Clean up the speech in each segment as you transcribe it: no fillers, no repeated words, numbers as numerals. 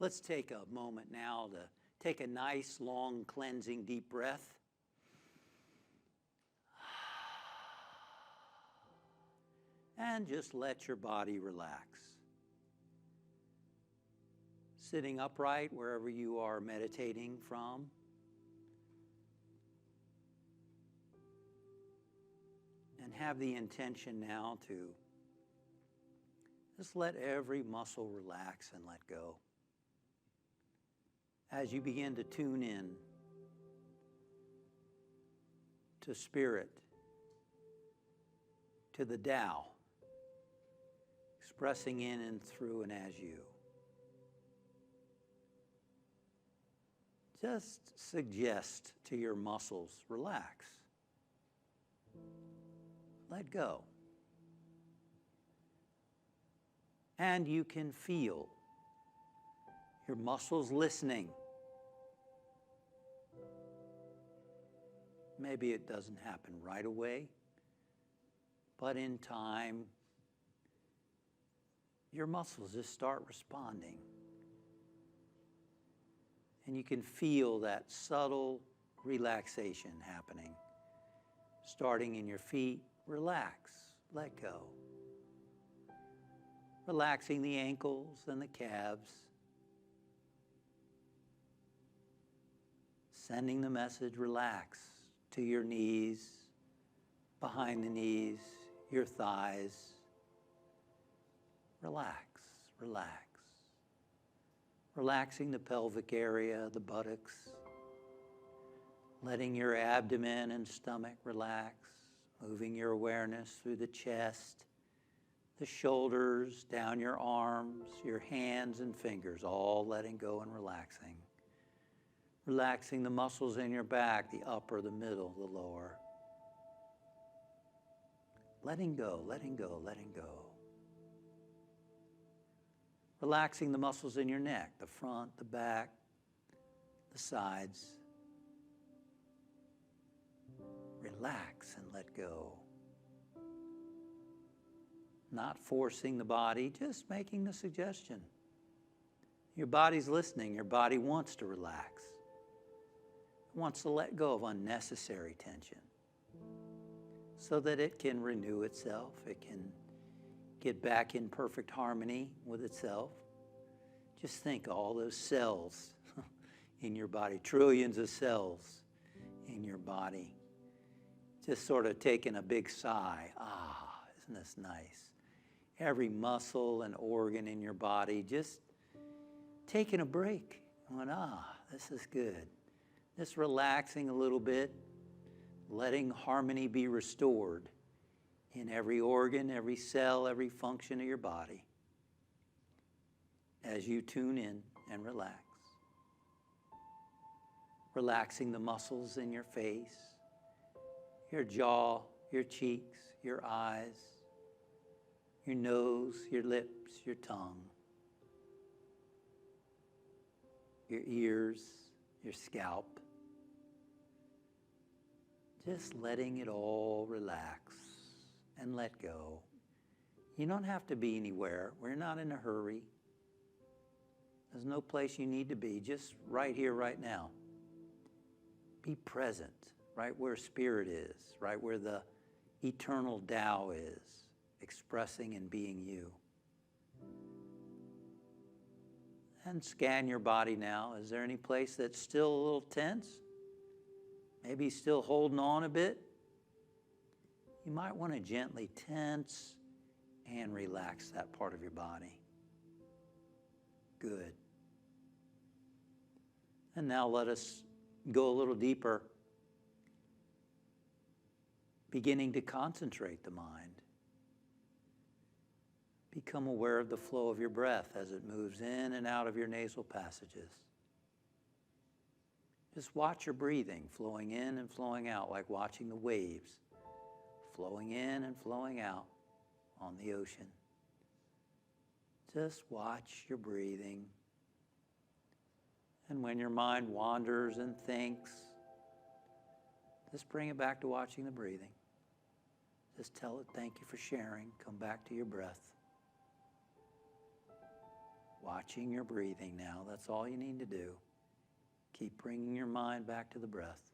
Let's take a moment now to take a nice, long, cleansing, deep breath. And just let your body relax. Sitting upright wherever you are meditating from. And have the intention now to just let every muscle relax and let go. As you begin to tune in to spirit, to the Tao, expressing in and through and as you. Just suggest to your muscles, relax. Let go. And you can feel your muscles listening. Maybe it doesn't happen right away, but in time, your muscles just start responding. And you can feel that subtle relaxation happening. Starting in your feet, relax, let go. Relaxing the ankles and the calves. Sending the message, relax, to your knees, behind the knees, your thighs. Relax, relax. Relaxing the pelvic area, the buttocks. Letting your abdomen and stomach relax. Moving your awareness through the chest, the shoulders, down your arms, your hands and fingers, all letting go and relaxing. Relaxing the muscles in your back, the upper, the middle, the lower. Letting go, letting go, letting go. Relaxing the muscles in your neck, the front, the back, the sides. Relax and let go. Not forcing the body, just making the suggestion. Your body's listening. Your body wants to relax. It wants to let go of unnecessary tension so that it can renew itself. It can get back in perfect harmony with itself. Just think all those cells in your body, trillions of cells in your body. Just sort of taking a big sigh. Ah, isn't this nice? Every muscle and organ in your body just taking a break. Going, this is good. Just relaxing a little bit, letting harmony be restored in every organ, every cell, every function of your body as you tune in and relax. Relaxing the muscles in your face, your jaw, your cheeks, your eyes, your nose, your lips, your tongue, your ears, your scalp. Just letting it all relax and let go. You don't have to be anywhere. We're not in a hurry. There's no place you need to be, just right here, right now. Be present, right where spirit is, right where the eternal Tao is, expressing and being you. And scan your body now. Is there any place that's still a little tense? Maybe still holding on a bit? You might want to gently tense and relax that part of your body. Good. And now let us go a little deeper, beginning to concentrate the mind. Become aware of the flow of your breath as it moves in and out of your nasal passages. Just watch your breathing flowing in and flowing out, like watching the waves flowing in and flowing out on the ocean. Just watch your breathing. And when your mind wanders and thinks, just bring it back to watching the breathing. Just tell it, thank you for sharing. Come back to your breath. Watching your breathing now. That's all you need to do. Keep bringing your mind back to the breath.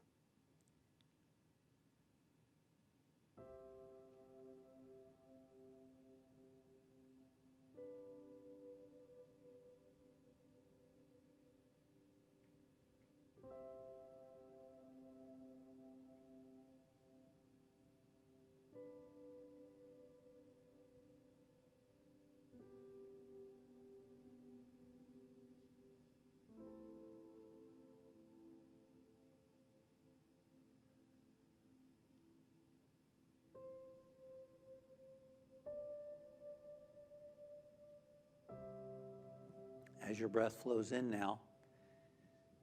As your breath flows in now,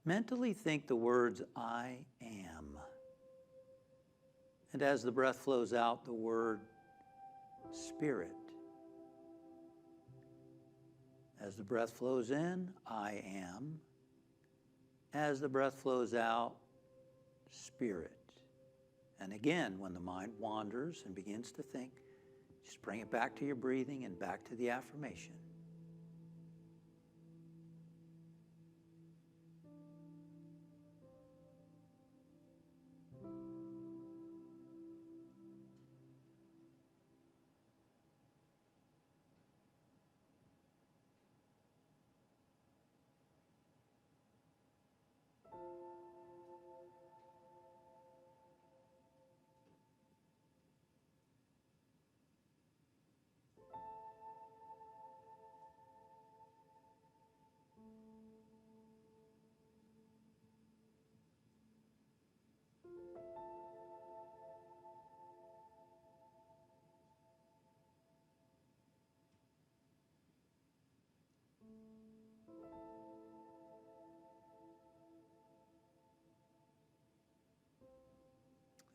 mentally think the words, I am. And as the breath flows out, the word spirit. As the breath flows in, I am. As the breath flows out, spirit. And again, when the mind wanders and begins to think, just bring it back to your breathing and back to the affirmation.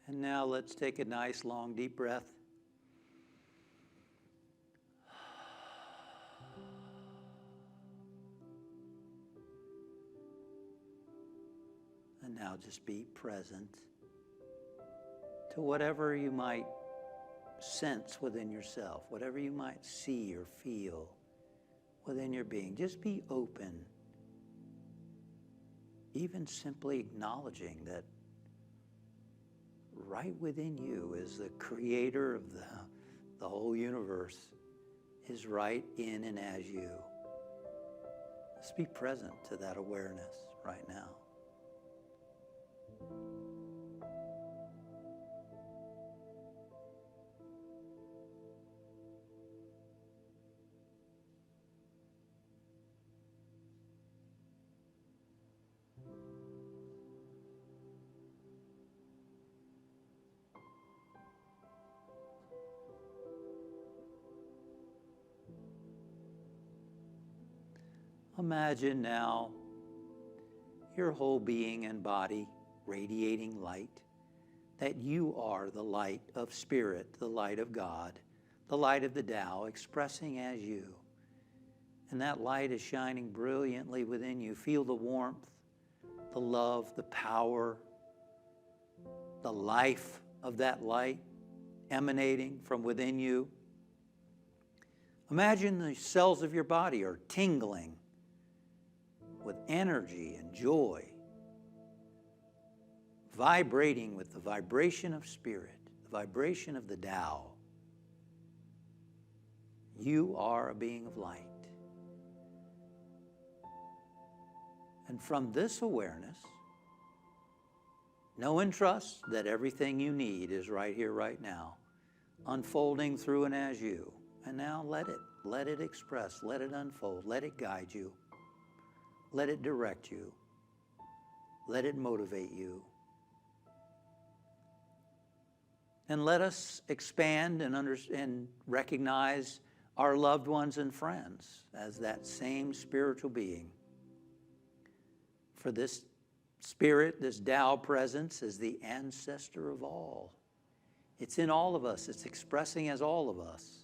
And now let's take a nice, long, deep breath. And now just be present to whatever you might sense within yourself, whatever you might see or feel within your being. Just be open, even simply acknowledging that right within you is the creator of the whole universe, is right in and as you. Just be present to that awareness right now. Imagine now your whole being and body radiating light, that you are the light of spirit, the light of God, the light of the Tao, expressing as you. And that light is shining brilliantly within you. Feel the warmth, the love, the power, the life of that light emanating from within you. Imagine the cells of your body are tingling with energy and joy, vibrating with the vibration of spirit, the vibration of the Tao. You are a being of light. And from this awareness, know and trust that everything you need is right here, right now, unfolding through and as you. And now let it express, let it unfold, let it guide you. Let it direct you. Let it motivate you. And let us expand and recognize our loved ones and friends as that same spiritual being. For this spirit, this Tao presence, is the ancestor of all. It's in all of us. It's expressing as all of us.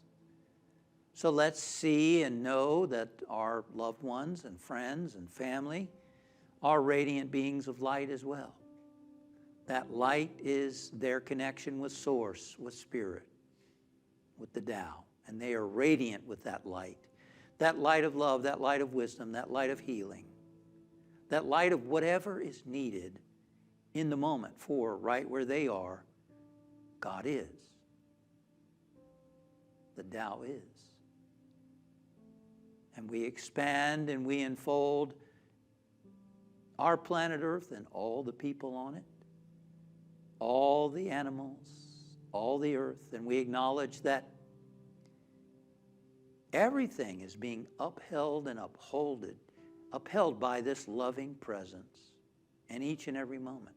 So let's see and know that our loved ones and friends and family are radiant beings of light as well. That light is their connection with Source, with Spirit, with the Tao. And they are radiant with that light. that light of love, that light of wisdom, that light of healing, that light of whatever is needed in the moment for right where they are, God is. The Tao is. And we expand and we unfold our planet Earth and all the people on it, all the animals, all the earth, and we acknowledge that everything is being upheld and upheld by this loving presence in each and every moment.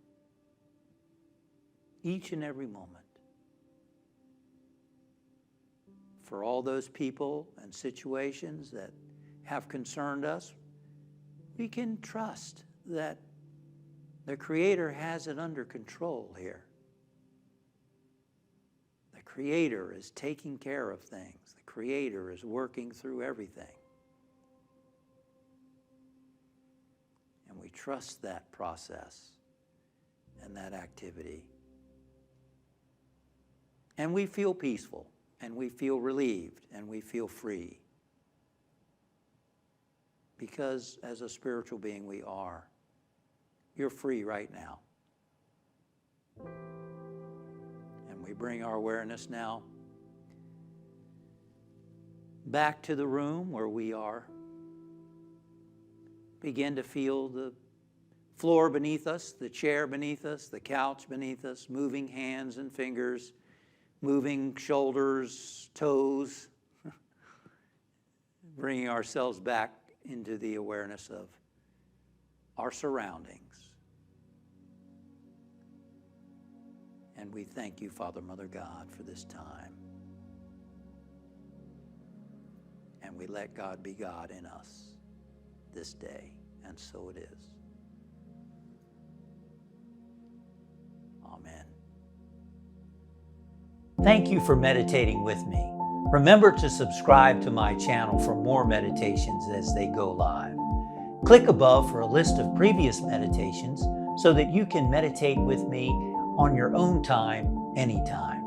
Each and every moment. For all those people and situations that have concerned us, we can trust that the Creator has it under control here. The Creator is taking care of things. The Creator is working through everything. And we trust that process and that activity. And we feel peaceful, and we feel relieved, and we feel free. Because as a spiritual being we are. You're free right now. And we bring our awareness now back to the room where we are. Begin to feel the floor beneath us, the chair beneath us, the couch beneath us, moving hands and fingers, moving shoulders, toes, bringing ourselves back into the awareness of our surroundings. And we thank you, Father, Mother, God, for this time. And we let God be God in us this day, and so it is. Amen. Thank you for meditating with me. Remember to subscribe to my channel for more meditations as they go live. Click above for a list of previous meditations so that you can meditate with me on your own time, anytime.